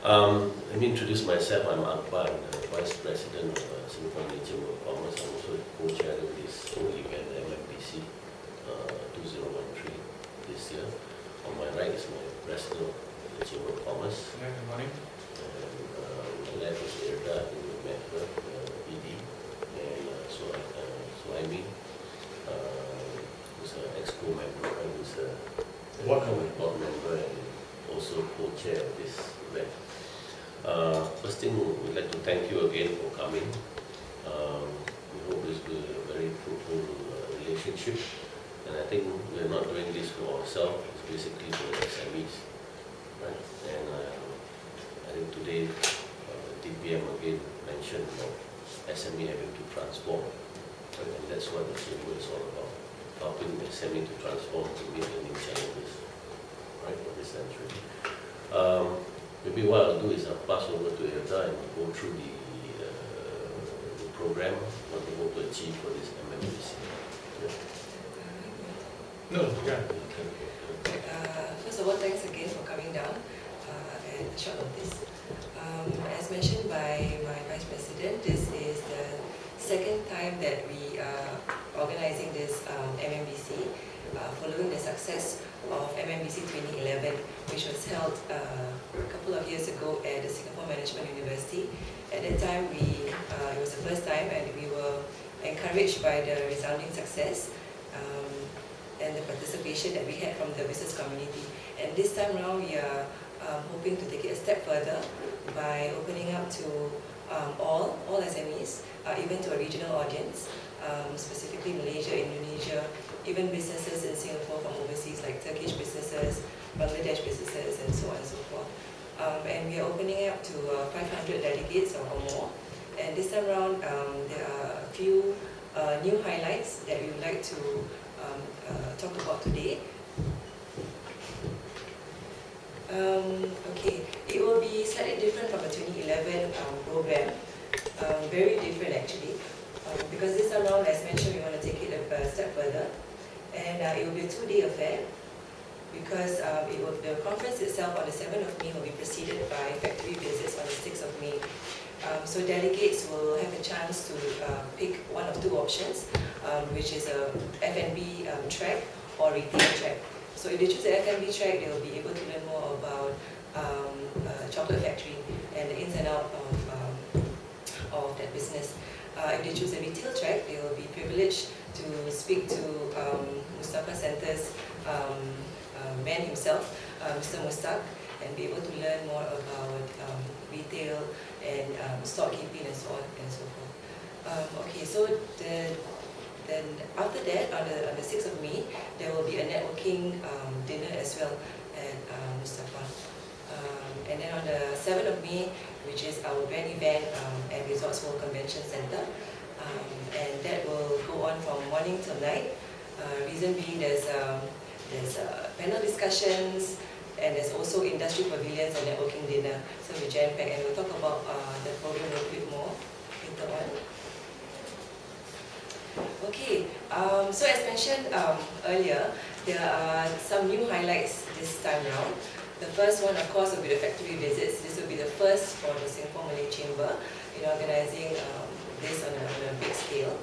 Let me introduce myself. I'm Akbar, I'm the Vice President of Singapore Chamber of Commerce. I'm also co-chair of this whole event, the MMBC 2013 this year. On my right is my President of the Chamber of Commerce. Yeah, good morning. And on my left is Irda, who you met her, ED. And Suhaimi, who's an EXCO member, and who's a board member and also co-chair of this event. First thing, we'd like to thank you again for coming. We hope this will be a very fruitful relationship. And I think we're not doing this for ourselves, it's basically for the SMEs. Right? And I think today, DPM again mentioned about SME having to transform. Right? And that's what the Chamber is all about, helping the SME to transform to meet the new challenges. Right, for this century. Maybe what I'll do is I'll pass over to Irda and go through the program, what we hope to achieve for this MMBC. Yeah. No, yeah. First of all, thanks again for coming down at short notice. As mentioned by my Vice President, this is the second time that we are organizing this MMBC, following the success of MMBC 2011, which was held a couple of years ago at the Singapore Management University. At that time, it was the first time, and we were encouraged by the resounding success and the participation that we had from the business community. And this time around, we are hoping to take it a step further by opening up to all SMEs, even to a regional audience, specifically Malaysia, Indonesia, even businesses in Singapore from overseas, like Turkish businesses, Bangladesh businesses, and so on and so forth. And we are opening up to 500 delegates or more. And this time around, there are a few new highlights that we would like to talk about today. Okay, it will be slightly different from the 2011 program, very different actually, because this time around, as mentioned, we want to take it a step further, and it will be a 2-day affair, because the conference itself on the 7th of May will be preceded by factory visits on the 6th of May. So delegates will have a chance to pick one of two options, which is a F&B track or retail track. So if they choose the F&B track, they will be able to learn more about chocolate factory and the ins and outs of that business. If they choose the retail track, they will be privileged to speak to Mustafa Centre's man himself, Mr. Mustaq, and be able to learn more about retail and storekeeping and so on and so forth. Okay, so then after that, on the 6th of May, there will be a networking dinner as well at Mustafa. And then on the 7th of May, which is our grand event at Resorts World Convention Center, and that will go on from morning till night. Reason being, there's panel discussions, and there's also industry pavilions and networking dinner. So we jam-packed, and we'll talk about the program a little bit more later on. Okay, so as mentioned earlier, there are some new highlights this time round. The first one, of course, will be the factory visits. This will be the first for the Singapore Malay Chamber in organizing this on a big scale.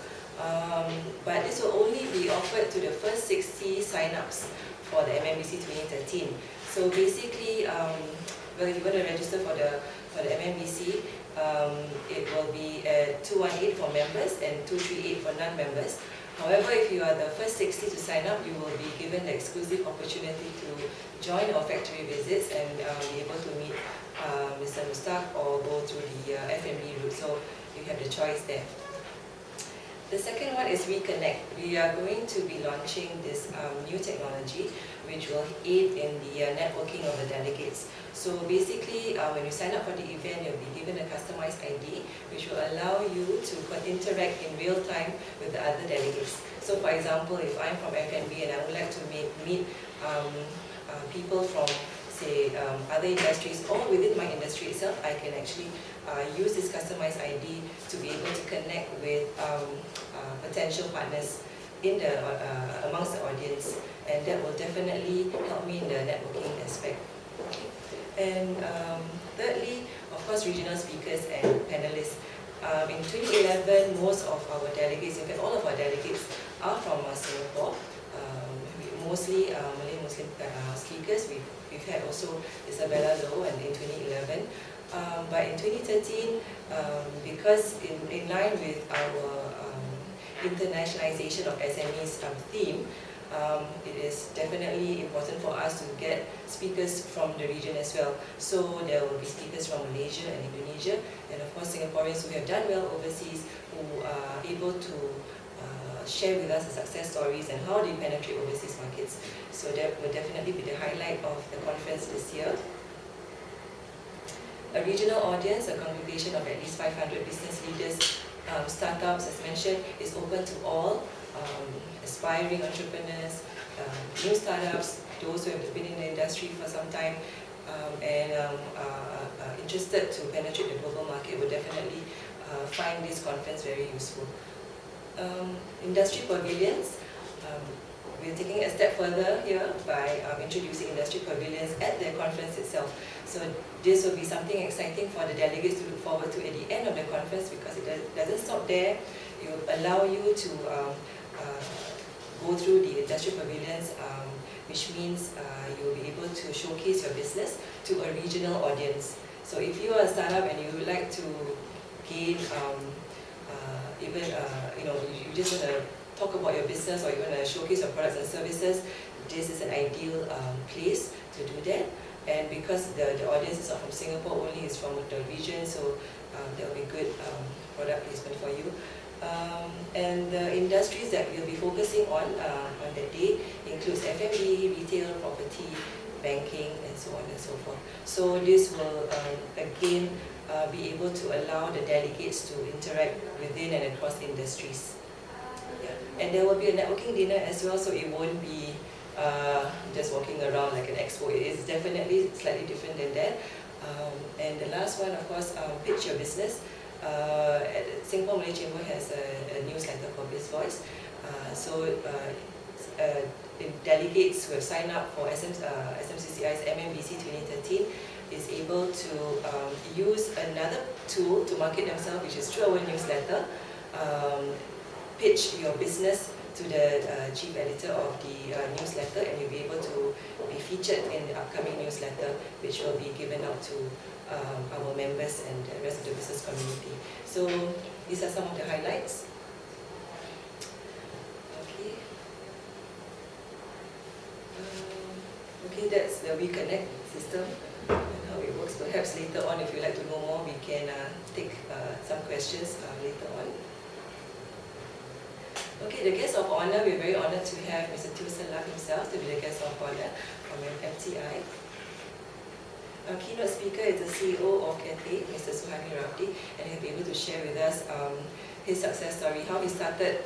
But this will only be offered to the first 60 sign-ups for the MMBC 2013. So basically, well, if you want to register for the MMBC, it will be at 218 for members and 238 for non-members. However, if you are the first 60 to sign up, you will be given the exclusive opportunity to join our factory visits and be able to meet Mr. Mustaq or go through the F&B route. So you have the choice there. The second one is Reconnect. We are going to be launching this new technology which will aid in the networking of the delegates. So basically, when you sign up for the event, you'll be given a customized ID which will allow you to interact in real time with the other delegates. So for example, if I'm from F&B and I would like to meet people from, say, other industries or within my industry itself, I can actually use this customized ID to be able to connect with potential partners in the amongst the audience, and that will definitely help me in the networking aspect. Okay. And thirdly, of course, regional speakers and panelists. In 2011, most of our delegates, in fact all of our delegates, are from Singapore. Mostly Malay Muslim speakers. We've had also Isabella Low and in 2011. But in 2013, because in line with our internationalization of SMEs theme, it is definitely important for us to get speakers from the region as well. So there will be speakers from Malaysia and Indonesia, and of course Singaporeans who have done well overseas, who are able to share with us the success stories and how they penetrate overseas markets. So that will definitely be the highlight of the conference this year. A regional audience, a congregation of at least 500 business leaders, startups, as mentioned, is open to all aspiring entrepreneurs, new startups, those who have been in the industry for some time, and interested to penetrate the global market will definitely find this conference very useful. Industry pavilions, we're taking a step further here by introducing industry pavilions at the conference itself. So this will be something exciting for the delegates to look forward to at the end of the conference, because it doesn't stop there. It will allow you to go through the industry pavilions, which means you'll be able to showcase your business to a regional audience. So if you are a startup and you would like to gain even, you just want to talk about your business, or you want to showcase your products and services, this is an ideal place to do that. And because the audience is not from Singapore only, it's from the region, so there will be good product placement for you. And the industries that we'll be focusing on that day includes F&B, retail, property, banking, and so on and so forth. So this will again be able to allow the delegates to interact within and across industries. Yeah. And there will be a networking dinner as well, so it won't be just walking around like an expo. It is definitely slightly different than that. And the last one, of course, pitch your business. Singapore Malay Chamber has a newsletter called Biz Voice. The delegates who have signed up for SMCCI's MMBC 2013 is able to use another tool to market themselves, which is through our newsletter. Pitch your business to the chief editor of the newsletter, and you'll be able to be featured in the upcoming newsletter, which will be given out to our members and the rest of the business community. So these are some of the highlights. Okay. Okay, that's the WeConnect system and how it works. Perhaps later on, if you'd like to know more, we can take some questions later on. Okay, the guest of honor, we're very honored to have Mr. Teo Sen Lam himself to be the guest of honor from FTI. Our keynote speaker is the CEO of Cathay, Mr. Suhaimi Rabdi, and he'll be able to share with us his success story, how he started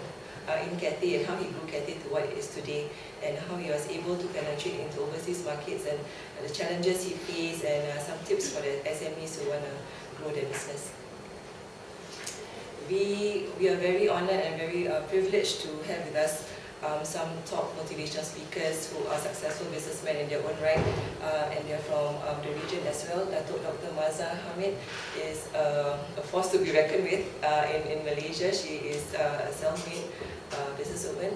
in Cathay and how he grew Cathay to what it is today, and how he was able to penetrate into overseas markets and the challenges he faced, and some tips for the SMEs who want to grow their business. We are very honored and very privileged to have with us some top motivational speakers who are successful businessmen in their own right, and they're from the region as well. Datuk Dr. Maza Hamid is a force to be reckoned with in Malaysia. She is a self-made businesswoman.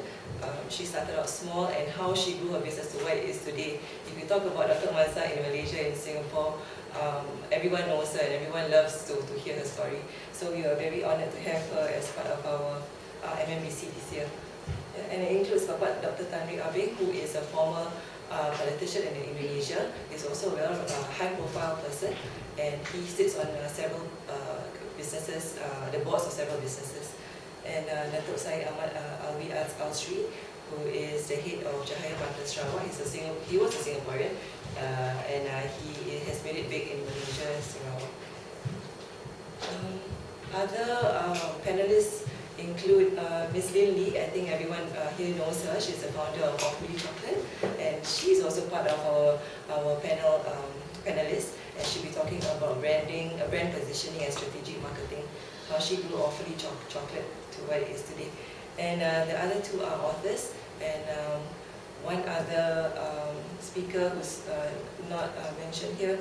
She started out small, and how she grew her business to what it is today. If you talk about Dr. Maza in Malaysia, in Singapore, everyone knows her and everyone loves to hear her story. So we are very honored to have her as part of our MMBC this year. And it includes Bapak Dr. Tan Sri Abeng, who is a former politician in Indonesia. He's also a high-profile person, and he sits on several businesses, the boards of several businesses. And Datuk Syed Ahmad Alwi Al-Sri, who is the head of Cahaya Bantah Sarawak. He was a Singaporean, and he has made it big in Malaysia and Sarawak. Other panelists include Ms. Lin Lee. I think everyone here knows her. She's the founder of Awfully Chocolate, and she's also part of our panelists. And she'll be talking about branding, brand positioning, and strategic marketing, how she grew Awfully Chocolate to what it is today. And the other two are authors, and one other speaker who's not mentioned here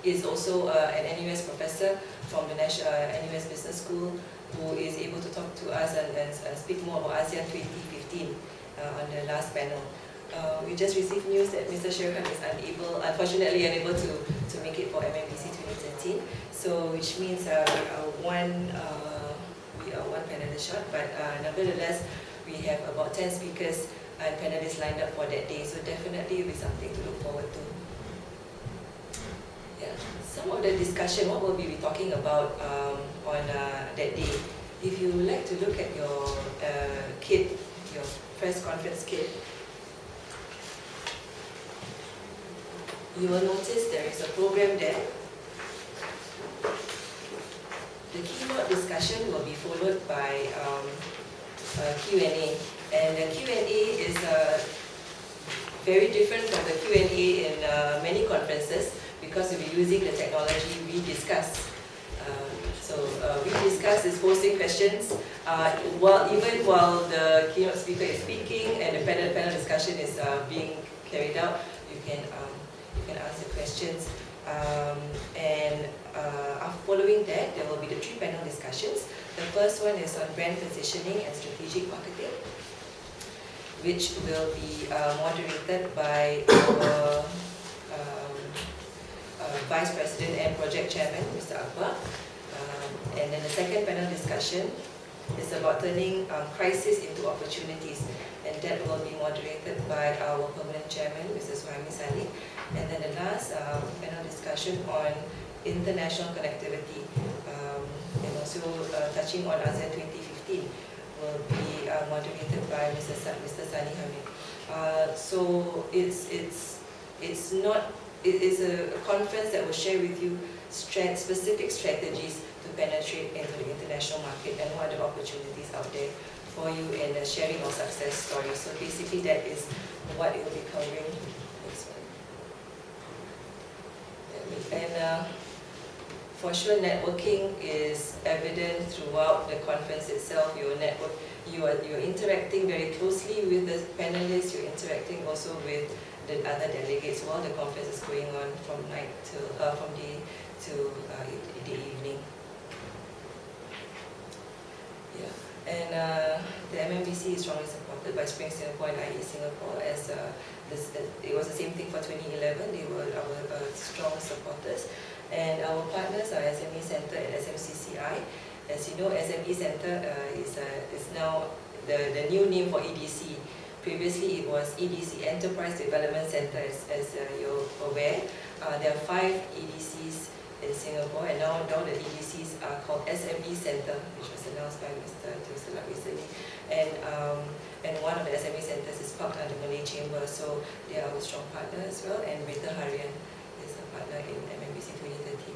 is also an NUS professor from the NUS Business School, who is able to talk to us and speak more about ASEAN 2015 on the last panel. We just received news that Mr. Sherhan is unfortunately unable to make it for MMBC 2013. So, which means we are one panelist short, but nevertheless, we have about 10 speakers and panelists lined up for that day. So definitely will be something to look forward to. Yeah. Some of the discussion, what will we be talking about on that day? If you would like to look at your kit, your press conference kit, you will notice there is a program there. The keynote discussion will be followed by Q&A, and the Q&A is very different from the Q&A in many conferences, because we'll be using the technology WeDiscuss. So WeDiscuss is posting questions even while the keynote speaker is speaking and the panel discussion is being carried out. You can ask the questions, and following that, there will be the 3 panel discussions. The first one is on brand positioning and strategic marketing, which will be moderated by our Vice President and Project Chairman, Mr. Akbar. And then the second panel discussion is about turning crisis into opportunities, and that will be moderated by our Permanent Chairman, Mr. Suhaimi Sani. And then the last panel discussion on international connectivity, and also touching on ASEAN 2015, will be moderated by Mr. Sani Hamid. So it is a conference that will share with you specific strategies to penetrate into the international market and what are the opportunities out there for you, and sharing our success stories. So basically that is what it will be covering. And for sure, networking is evident throughout the conference itself. You're interacting very closely with the panelists. You're interacting also with the other delegates while the conference is going on from day to the evening. Yeah, and the MMBC is strongly supported by Spring Singapore and IE Singapore, as it was the same thing for 2011. They were our strong supporters. And our partners are SME Center and SMCCI. As you know, SME Center is now the new name for EDC. Previously, it was EDC, Enterprise Development Center, as you're aware. There are 5 EDCs in Singapore, and now the EDCs are called SME Center, which was announced by Mr. Tioselak recently. And one of the SME centers is parked under Malay Chamber, so they are our strong partner as well. And Berita Harian is a partner in MMBC 2013.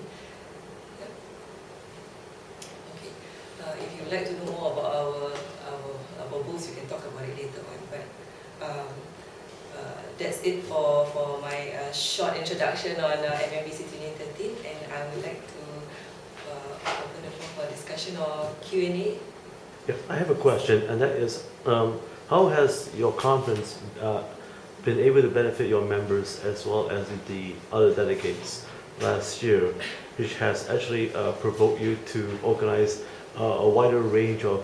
Yeah. Okay. If you'd like to know more about our booths, you can talk about it later on. But that's it for my short introduction on MMBC 2013, and I would like to open the floor for discussion or Q&A. Yeah, I have a question, and that is, how has your conference been able to benefit your members as well as the other delegates last year, which has actually provoked you to organize a wider range of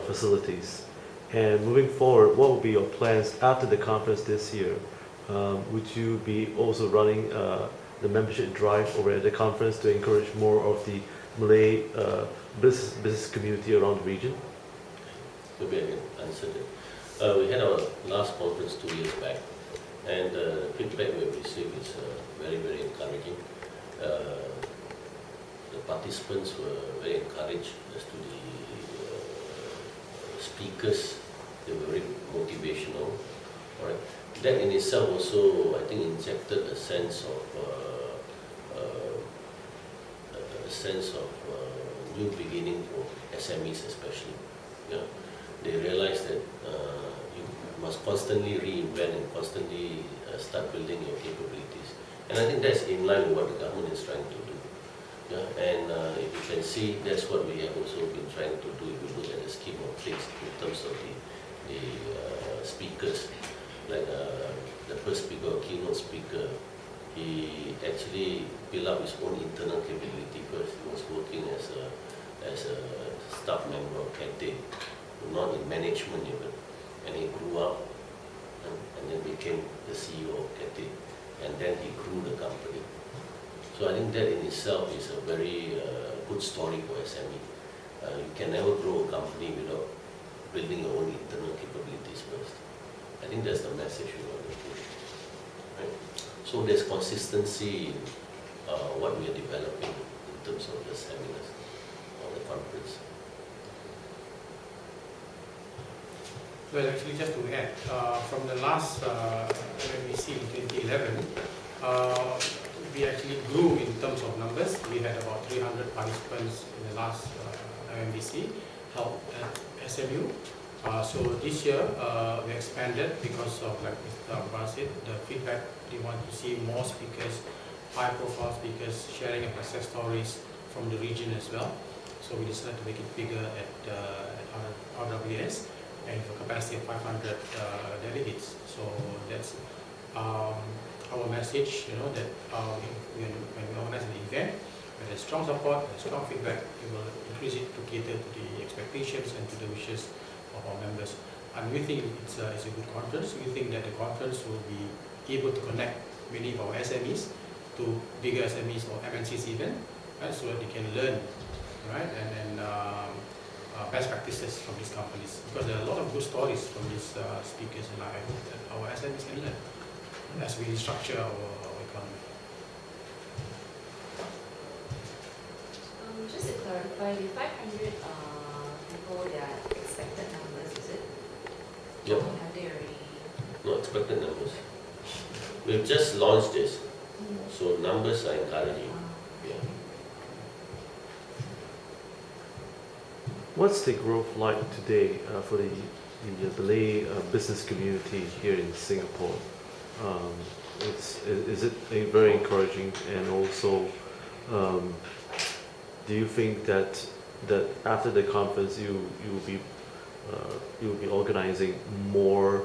facilities? And moving forward, what will be your plans after the conference this year? Would you be also running the membership drive over at the conference to encourage more of the Malay business community around the region? Maybe I can answer that. We had our last conference 2 years back, and the feedback we have received is very, very encouraging. The participants were very encouraged as to the speakers. They were very motivational. All right. That in itself also, I think, injected a sense of new beginning for SMEs, especially. Yeah. They realized that you must constantly reinvent and constantly start building your capabilities. And I think that's in line with what the government is trying to do. Yeah. And if you can see, that's what we have also been trying to do if you look at the scheme of things in terms of the speakers. Like the first speaker or keynote speaker he actually built up his own internal capability first. He was working as a staff member of Cathay, not in management even, and he grew up and then became the CEO of Cathay, and then he grew the company. So I think that in itself is a very good story for SME. You can never grow a company without building your own internal capabilities first. I think that's the message we want to push. Right? So there's consistency in what we are developing in terms of the seminars or the conference. Well, actually, just to add, from the last MMBC in 2011, we actually grew in terms of numbers. We had about 300 participants in the last MMBC held at SMU. So this year we expanded because of, like Mr. Abbas said, the feedback. They want to see more speakers, high-profile speakers, sharing of success stories from the region as well. So we decided to make it bigger at RWS, and for capacity of 500 delegates. So that's our message. You know that when we organize an event, with a strong support, a strong feedback, we will increase it to cater to the expectations and to the wishes of our members. And we think it's a good conference. We think that the conference will be able to connect many of our SMEs to bigger SMEs or MNCs even, right, so that they can learn, right, and best practices from these companies. Because there are a lot of good stories from these speakers, and I hope that our SMEs can learn as we structure our economy. Just to clarify, the 500 people, they are expected numbers, is it? Yep. Or have they already? No expected numbers. We've just launched this, so numbers are encouraging. Yeah. What's the growth like today for the Malay business community here in Singapore? Is it very encouraging, and also do you think that after the conference you will be organizing more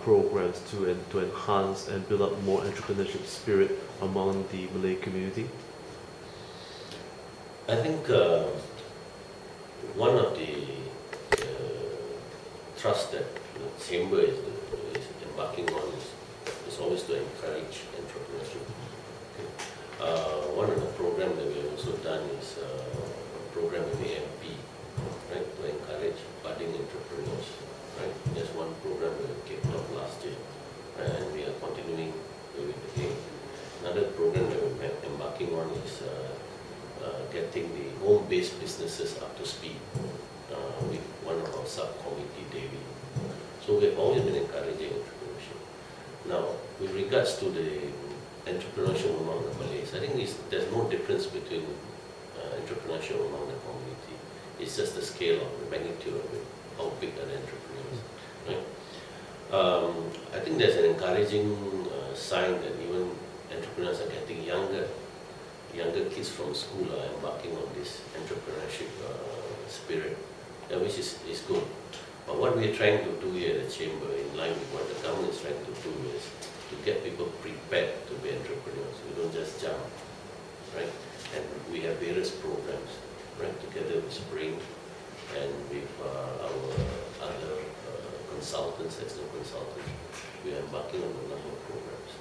programs to enhance and build up more entrepreneurship spirit among the Malay community? I think one of the trust that the Chamber is embarking on is always to encourage entrepreneurship. Okay. One of the programs that we have also done is a program with the MP, right, to encourage budding entrepreneurs. Right? There's one program we kicked off last year, and we are continuing with it again. Another program that we're embarking on is getting the home-based businesses up to speed with one of our subcommittee, Devi. So we've always been encouraging entrepreneurship. Now, with regards to the entrepreneurship among the Malays, I think there's no difference between entrepreneurship among the community. It's just the scale of the magnitude of it, how big are the entrepreneurs. Right? I think there's an encouraging sign that even entrepreneurs are getting younger. Younger kids from school are embarking on this entrepreneurship spirit, which is good. But what we are trying to do here at the Chamber, in line with what the government is trying to do, is to get people prepared to be entrepreneurs. We don't just jump, right? And we have various programs, right, together with Spring and with our other consultants, external consultants. We are embarking on a number of programs.